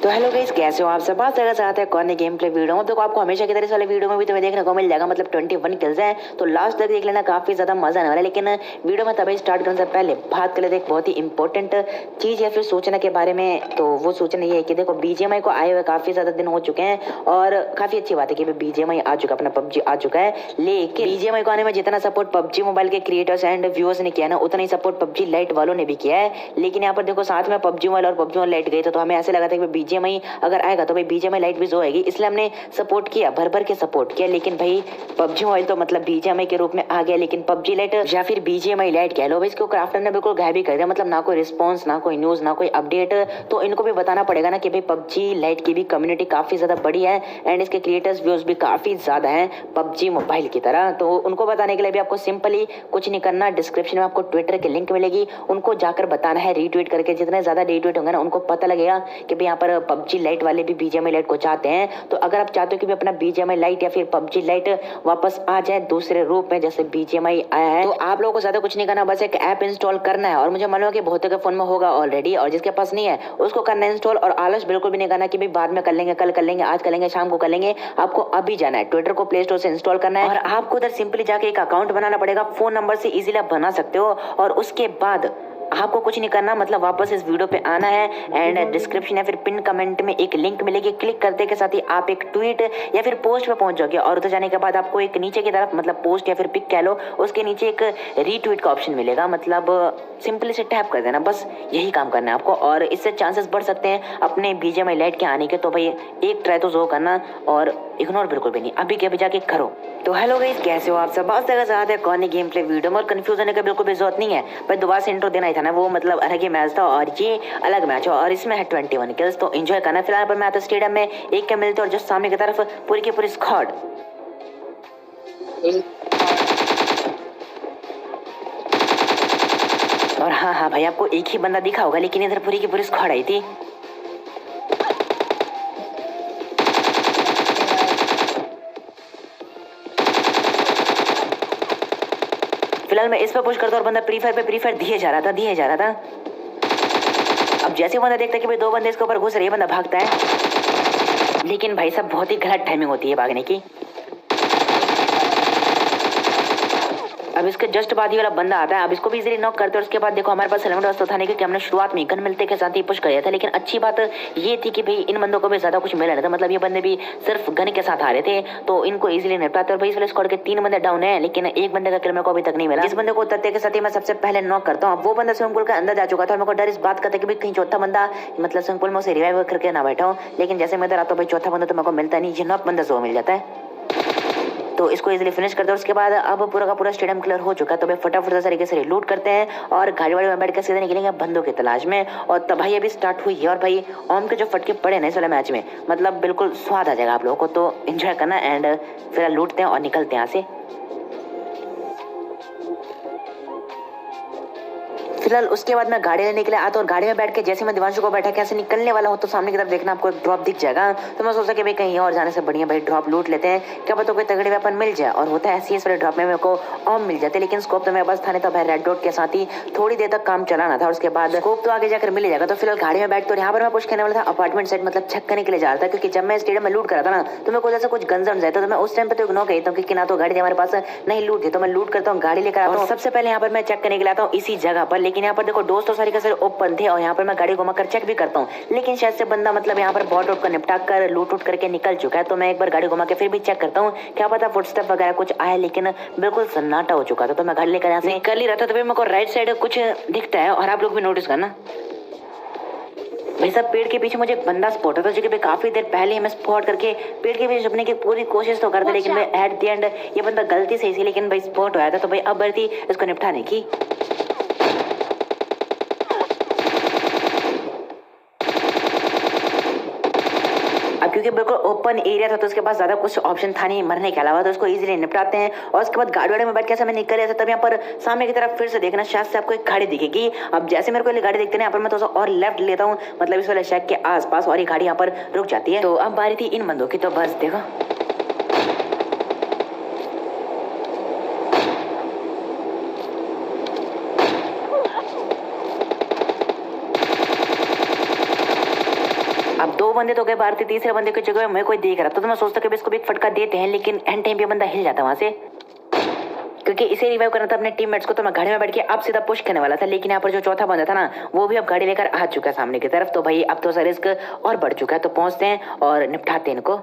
तो hello guys, कैसे हो आप सब। बात जगह चाहते हैं कौन गेम प्ले वीडियो में। तो आपको हमेशा की तरह वाले वीडियो में भी तुम्हें देखने को मिल जाएगा, मतलब 21 किल्स हैं। तो लास्ट तक देख लेना, काफी ज्यादा मजा आने वाला है। लेकिन वीडियो में तभी स्टार्ट करने से पहले बात कर लेते एक बहुत ही इंपॉर्टेंट चीज या फिर सूचना के बारे में। तो वो सूचना ये है कि देखो, बीजीएमआई को आए हुए काफी ज्यादा दिन हो चुके हैं और काफी अच्छी बात है कि बीजीएमआई आ चुका, अपना पबजी आ चुका है। लेकिन बीजीएमआई को आने में जितना सपोर्ट पबजी मोबाइल के क्रिएटर्स एंड व्यूअर्स ने किया ना, उतना ही सपोर्ट पबजी लाइट वालों ने भी किया है। लेकिन यहाँ पर देखो, साथ में पबजी मोबाइल और पबजी लाइट गई तो हमें ऐसे लगा था कि बीजीएमआई अगर आएगा तो भाई बीजीएमआई लाइट भी जो आएगी, इसलिए हमने सपोर्ट किया, भर भर के सपोर्ट किया। लेकिन भाई पबजी मोबाइल तो मतलब बीजीएमआई के रूप में आ गया, लेकिन पबजी लाइट या फिर बीजीएमआई लाइट कह लो भाई, इसको क्राफ्टर ने बिल्कुल गायब ही कर दिया। मतलब ना कोई रिस्पॉन्स, ना कोई न्यूज, ना कोई अपडेट। तो इनको भी बताना पड़ेगा ना कि भाई पबजी लाइट की भी कम्युनिटी काफी ज्यादा बड़ी है एंड इसके क्रिएटर्स व्यूज भी काफी ज्यादा है पबजी मोबाइल की तरह। तो उनको बताने के लिए भी आपको सिंपली कुछ नहीं करना, डिस्क्रिप्शन में आपको ट्विटर की लिंक मिलेगी, उनको जाकर बताना है रीट्वीट करके। जितने ज्यादा रीट्वीट होंगे ना, उनको पता लगेगा कि भाई यहाँ पर पबजी लाइट वाले भी बीजीएमआई लाइट को चाहते हैं। तो अगर आप चाहते हो कि अपना बीजीएमआई लाइट या फिर पबजी लाइट वापस आ जाए दूसरे रूप में जैसे बीजीएमआई आया है, तो आप लोगों को ज्यादा कुछ नहीं करना, बस एक ऐप इंस्टॉल करना है। और मुझे मालूम है कि बहुतों के फोन में होगा ऑलरेडी, और जिसके पास नहीं है उसको करना है इंस्टॉल। और आलस बिल्कुल भी नहीं करना कि भाई बाद में कर लेंगे, कल कर लेंगे, आज कर लेंगे, शाम को कर लेंगे। आपको अभी जाना है, ट्विटर को प्ले स्टोर से इंस्टॉल करना है और आपको उधर सिंपली जाके एक अकाउंट बनाना पड़ेगा। फोन नंबर से इजीली आप बना सकते हो। और उसके बाद आपको कुछ नहीं करना, मतलब वापस इस वीडियो पे आना है एंड डिस्क्रिप्शन या फिर पिन कमेंट में एक लिंक मिलेगी, क्लिक करते के साथ ही आप एक ट्वीट या फिर पोस्ट पे पहुंच जाओगे। और उधर जाने के बाद आपको एक नीचे की तरफ, मतलब पोस्ट या फिर पिक कह लो, उसके नीचे एक रीट्वीट का ऑप्शन मिलेगा। मतलब सिंपली से टैप कर देना, बस यही काम करना है आपको। और इससे चांसेस बढ़ सकते हैं अपने बीजीएमआई लाइट के आने के। तो भाई एक ट्राई तो जो करना और इग्नोर बिल्कुल भी नहीं, अभी के अभी जाके करो। तो हेलो गाइस, कैसे हो आप सब। बात जगह चाहते हैं कौन गेम प्ले वीडियो में, और कंफ्यूज होने का बिल्कुल भी जरूरत नहीं है। पर दोबारा से इंट्रो देना ही था ना, वो मतलब अलग ही मैच था और ये अलग मैच है और इसमें है 21 किल्स। तो एंजॉय करना। फिलहाल पर मैं आता स्टेडियम में एक के मिलते और जो सामने की तरफ पूरी की पूरी स्क्वाड। और हाँ भाई, आपको एक ही बंदा दिखा होगा, लेकिन इधर पूरी की पूरी स्क्वाड आई थी। फिलहाल मैं इस पर पुश करता और बंदा प्री फायर दिए जा रहा था। अब जैसे बंदा देखता है कि भाई दो बंदे इसके ऊपर घुस रहे हैं, बंदा भागता है। लेकिन भाई सब बहुत ही गलत टाइमिंग होती है भागने की। अब इसके जस्ट बाद ही वाला बंदा आता है, अब इसको भी इजीली नॉक करते हैं। और उसके बाद देखो, हमारे पास हेलमेट वस्तु था नहीं, क्योंकि हमने शुरुआत में गन मिलते के साथ ही पुश किया था। लेकिन अच्छी बात ये थी कि भाई इन बंदों को भी ज्यादा कुछ मिला नहीं था, मतलब ये बंदे भी सिर्फ गन के साथ आ रहे थे, तो इनको इजीली निपटाते। और भाई इस वाले स्क्वाड के 3 बंदे डाउन है, लेकिन एक बंदे का किल मेरे को अभी तक नहीं मिला। इस बंदे को उतरते के साथ ही मैं सबसे पहले नॉक करता हूँ। अब वो बंदा स्विमिंग पूल के अंदर जा चुका था। मेरे को डर इस बात का था कि भाई कहीं चौथा बंदा, मतलब स्विमिंग पूल में उसे रिवाइव करके ना बैठा हूँ। लेकिन जैसे मैं इधर आता हूँ भाई, चौथा बंदा तो मेरे को मिलता नहीं, ये नॉक बंदा जो मिल जाता है। तो इसको इजीली फिनिश करते हैं। उसके बाद अब पूरा का पूरा स्टेडियम क्लियर हो चुका है। तो भाई फटाफट से तरीके से लूट करते हैं और गाड़ी वाड़ी में बैठ कर सीधे निकलेंगे बंदों की तलाश में। और तब भाई अभी स्टार्ट हुई है और भाई ओम के जो फटके पड़े ना इस वाले मैच में, मतलब बिल्कुल स्वाद आ जाएगा आप लोगों को। तो एंजॉय करना एंड फिर लूटते हैं और निकलते हैं यहाँ से। फिलहाल उसके बाद मैं गाड़ी लेने के लिए आता और गाड़ी में बैठ के जैसे मैं दिवांशु को बैठा कैसे निकलने वाला हूँ, तो सामने की तरफ देखना आपको एक ड्रॉप दिख जाएगा। तो मैं सोचा कि भाई कहीं और जाने से बढ़िया भाई ड्रॉप लूट लेते हैं, क्या पता कोई तगड़ी वेपन मिल जाए। और होता है ऐसी इस वाले ड्रॉप में मेरे को ऑम मिल जाते, लेकिन स्कोप तो मेरे पास था नहीं। तो भाई रेड डॉट के साथ ही थोड़ी देर तक काम चलाना था, उसके बाद स्कोप तो आगे जाकर मिल जाएगा। तो फिलहाल गाड़ी में बैठ तो यहाँ पर मैं पुश करने वाला था अपार्टमेंट सेट, मतलब चेक करने के लिए जा रहा था। क्योंकि जब मैं स्टेडियम में लूट करा था ना, तो मेरे को जैसे कुछ गंजन जाता, तो मैं उस टाइम पे तो इग्नोर करता हूँ, क्योंकि ना तो गाड़ी हमारे पास नहीं लूट थी। तो मैं लूट करता हूँ, गाड़ी लेकर आता हूँ। सबसे पहले यहाँ पर मैं चेक करने के लिए आता हूँ इसी जगह पर। लेकिन यहाँ पर देखो दोस्तों सारी का सारे ओपन थे और यहाँ पर मैं गाड़ी घुमाकर चेक भी करता हूँ। लेकिन शायद से बंदा मतलब यहाँ पर बॉट को निपटा कर लूट उठ करके निकल चुका है। तो मैं एक बार गाड़ी घुमा के फिर भी चेक करता हूँ, क्या पता फुटस्टेप वगैरह कुछ आए। लेकिन बिल्कुल सन्नाटा हो चुका था। तो मैं गाड़ी लेकर यहाँ से निकल ही रहा था, तो फिर मेरे को राइट साइड कुछ दिखता है और आप लोग भी नोटिस करना। भाई साहब पेड़ के पीछे मुझे एक बंदा स्पॉट होता है, जो कि काफी देर पहले मैं स्पॉट करके पेड़ के पीछे छुपने की पूरी कोशिश तो करता, लेकिन मैं एट द एंड ये बंदा गलती से इसी लेकिन भाई स्पॉट हुआ था। तो भाई अब बढ़ती इसको निपटाने की। क्योंकि बिल्कुल ओपन एरिया था, तो उसके पास ज्यादा कुछ ऑप्शन था नहीं मरने के अलावा। तो उसको इजीली निपटाते हैं। और उसके बाद गाड़ी वाड़ी में बैठ के ऐसे मैं निकल रहा था, तब यहाँ पर सामने की तरफ फिर से देखना, शायद से आपको एक गाड़ी दिखेगी। अब जैसे मेरे को ये गाड़ी देखते हैं, यहाँ पर मैं थोड़ा और लेफ्ट लेता हूँ, मतलब इस वाले शेक के आसपास, और ये गाड़ी यहाँ पर रुक जाती है। तो अब बारी थी इन बंदों की। तो बस देखो, अब 2 बंदे तो गए बाहर थे, तीसरे बंदे की जगह मैं कोई देख रहा था, तो मैं सोचता कि इसको भी एक फटका देते हैं, लेकिन एंड टाइम पे बंदा हिल जाता वहां से, क्योंकि इसे रिवाइव करना था अपने टीममेट्स को। तो मैं गाड़ी में बैठ के अब सीधा पुश करने वाला था, लेकिन यहाँ पर जो चौथा बंदा था ना, वो भी अब गाड़ी लेकर आ चुका है सामने की तरफ। तो भाई अब तो सर रिस्क और बढ़ चुका है, तो पहुंचते हैं और निपटाते हैं इनको।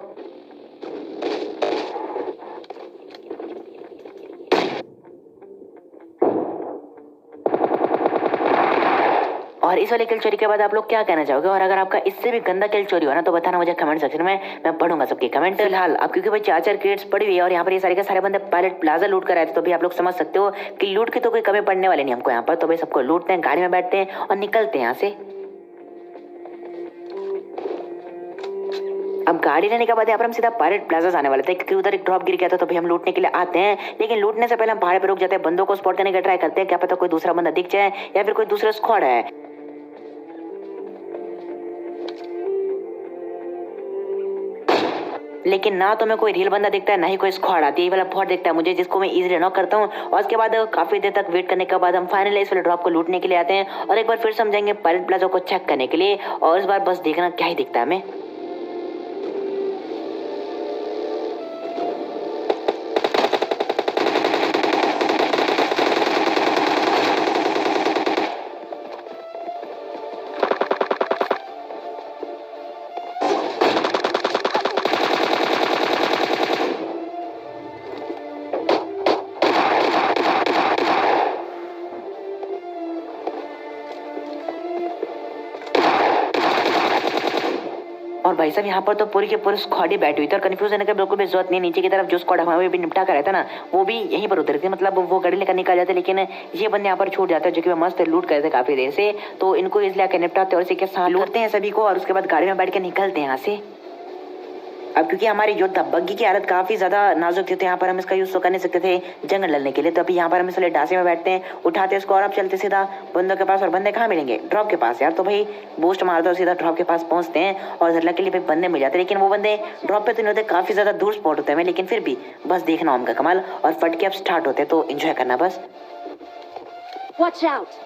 और इस वाले किल चोरी के बाद आप लोग क्या कहना चाहोगे, और अगर आपका इससे भी गंदा किल चोरी हो ना तो बताना मुझे कमेंट सेक्शन में, मैं पढ़ूंगा सबके कमेंट। फिलहाल अब क्योंकि भाई 4-4 क्रेट्स पड़ी हुई है और यहाँ पर ये सारे के सारे बंदे पायलट प्लाजा लूट कर आए थे, तो भी आप लोग समझ सकते हो कि लूट की तो कोई कमी पड़ने वाली नहीं हमको यहाँ पर। तो भाई सबको लूटते हैं, गाड़ी में बैठते हैं और निकलते हैं यहाँ से। अब गाड़ी लेने के बाद यहाँ पर हम सीधा पायलट प्लाजा आने वाले थे, क्योंकि उधर एक ड्रॉप गिर गया था, तो भाई हम लूटने के लिए आते हैं। लेकिन लूटने से पहले हम पहाड़ पे रुक जाते हैं, बंदों को स्पॉट करने का ट्राई करते हैं, क्या पता कोई दूसरा बंदा दिख जाए या फिर कोई दूसरा स्क्वाड है। लेकिन ना तो मैं कोई रियल बंदा दिखता है, ना ही कोई स्क्वाड आती है। ये वाला बॉट दिखता है मुझे, जिसको मैं इजीली नॉक करता हूँ। और उसके बाद काफी देर तक वेट करने के बाद हम फाइनली इस वाले ड्रॉप को लूटने के लिए आते हैं, और एक बार फिर हम जाएंगे पायलट प्लाजा को चेक करने के लिए, और इस बार बस देखना क्या ही दिखता है हमें। और भाई साहब यहाँ पर तो पूरी की पूरी स्क्वाड ही बैठी हुई थी, और कंफ्यूज होने का बिल्कुल भी जरूरत नहीं। नीचे की तरफ जो स्क्वाड हमें भी निपटा कर रहता ना, वो भी यहीं पर उतरते, मतलब वो गाड़ी लेकर निकल जाते, लेकिन ये बंदे यहाँ पर छूट जाते हैं, जो कि मस्त लूट करते थे काफी देर से। तो इनको इसलिए आकर निपटाते और इसी के साथ लूटते हैं सभी को, और उसके बाद गाड़ी में बैठ के निकलते हैं यहाँ से। अब क्योंकि हमारी योद्धा बग्गी की हालत काफी ज्यादा नाजुक थी, तो यहाँ पर हम इसका यूज तो कर नहीं सकते थे जंगल लड़ने के लिए। तो अभी यहाँ पर हम इसलिए डासे में बैठते हैं, उठाते हैं इसको, और अब चलते सीधा बंदों के पास। और बंदे कहाँ मिलेंगे? ड्रॉप के पास यार। तो भाई बूस्ट मारते और सीधा ड्रॉप के पास पहुंचते हैं, और धरला के लिए भाई बंदे मिल जाते हैं। लेकिन वो बंदे ड्रॉप पे तो नहीं होते, काफी ज्यादा दूर स्पॉट होते हैं, लेकिन फिर भी बस देखना उनका कमाल। और फटके अब स्टार्ट होते हैं, तो एंजॉय करना बस। Watch out!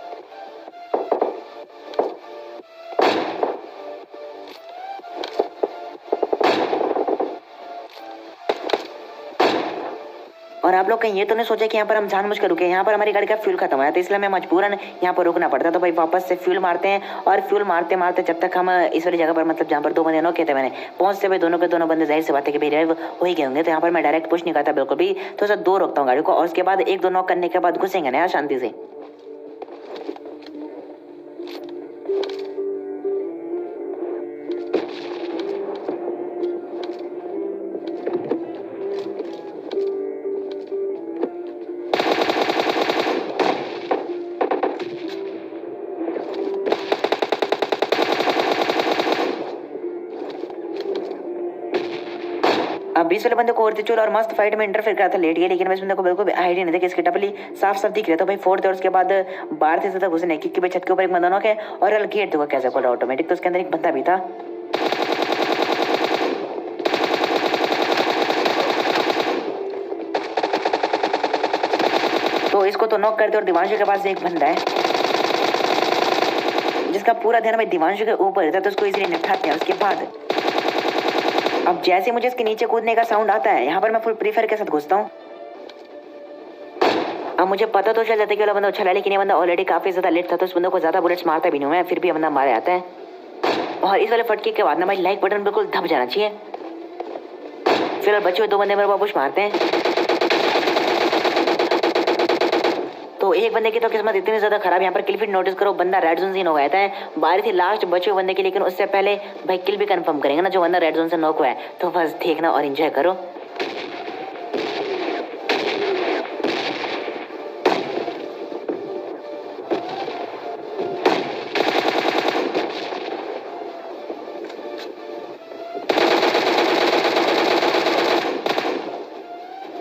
और आप लोग कहीं ये तो नहीं सोचे कि यहाँ पर हम जानबूझ कर रुके, यहाँ पर हमारी गाड़ी का फ्यूल खत्म हुआ है, तो इसलिए हमें मजबूरन यहाँ पर रुकना पड़ता। तो भाई वापस से फ्यूल मारते हैं, और फ्यूल मारते मारते जब तक हम इस वाली जगह पर, मतलब जहाँ पर 2 बंदे नॉक किए थे मैंने, पहुंचते भाई दोनों के दोनों बंदे जाहिर सी बात है कि भाई रिवाइव हो ही गए होंगे। तो यहाँ पर मैं डायरेक्ट पुश नहीं करता बिल्कुल भी, तो सर 2 रोकता हूँ गाड़ी को, और उसके बाद 1-2 नॉक करने के बाद घुसेंगे ना यार शांति से। अब 20 वाले बंदे को और चोर और मस्त फाइट में इंटरफेयर करा था, लेट गया। लेकिन इस बंदे को बिल्कुल भी आइडिया नहीं था कि इसकी टपली साफ साफ दिख रहा। तो भाई फोर्थ, और उसके बाद 12 से ज्यादा घुसने, क्योंकि भाई छत के ऊपर एक बंदा नॉक है, और गेट देखो कैसे खोला ऑटोमेटिक, तो उसके अंदर एक बंदा भी था। तो इसको तो नॉक करते, और दिवांशु के पास एक बंदा है जिसका पूरा ध्यान भाई दिवांशु के ऊपर रहता है, तो उसको इजीली निपटाते हैं। उसके बाद अब जैसे मुझे इसके नीचे कूदने का साउंड आता है, यहाँ पर मैं फुल प्रीफायर के साथ घुसता हूँ। अब मुझे पता तो चल जाता है कि वाला बंदा उछला, लेकिन ये बंदा ऑलरेडी काफी ज्यादा लेट था, तो उस बंदे को ज्यादा बुलेट्स मारता भी नहीं हूँ मैं, फिर भी बंदा मारे आता है। और इस वाले फटके के बाद ना भाई लाइक बटन बिल्कुल दब जाना चाहिए। फिलहाल बचे हुए 2 बंदे मेरे बाबूश मारते हैं। तो एक बंदे की तो किस्मत इतनी ज्यादा खराब, यहाँ पर किल फीड नोटिस करो, बंदा रेड जोन से नॉक आया था। बारी थी लास्ट बचे हुए बंदे की, लेकिन उससे पहले भाई किल भी कंफर्म करेंगे ना जो बंदा रेड जोन से नॉक हुआ है। तो बस देखना और एंजॉय करो।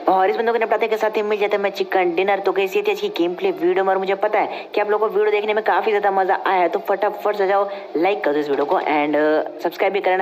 और इस बंदों को निपटाते के साथ ही मिल जाता है मैं चिकन डिनर। तो कैसी थी अच्छी गेम प्ले वीडियो में, और मुझे पता है कि आप लोगों को वीडियो देखने में काफी ज्यादा मजा आया है, तो फटाफट से जाओ लाइक कर दो इस वीडियो को, एंड सब्सक्राइब भी करना।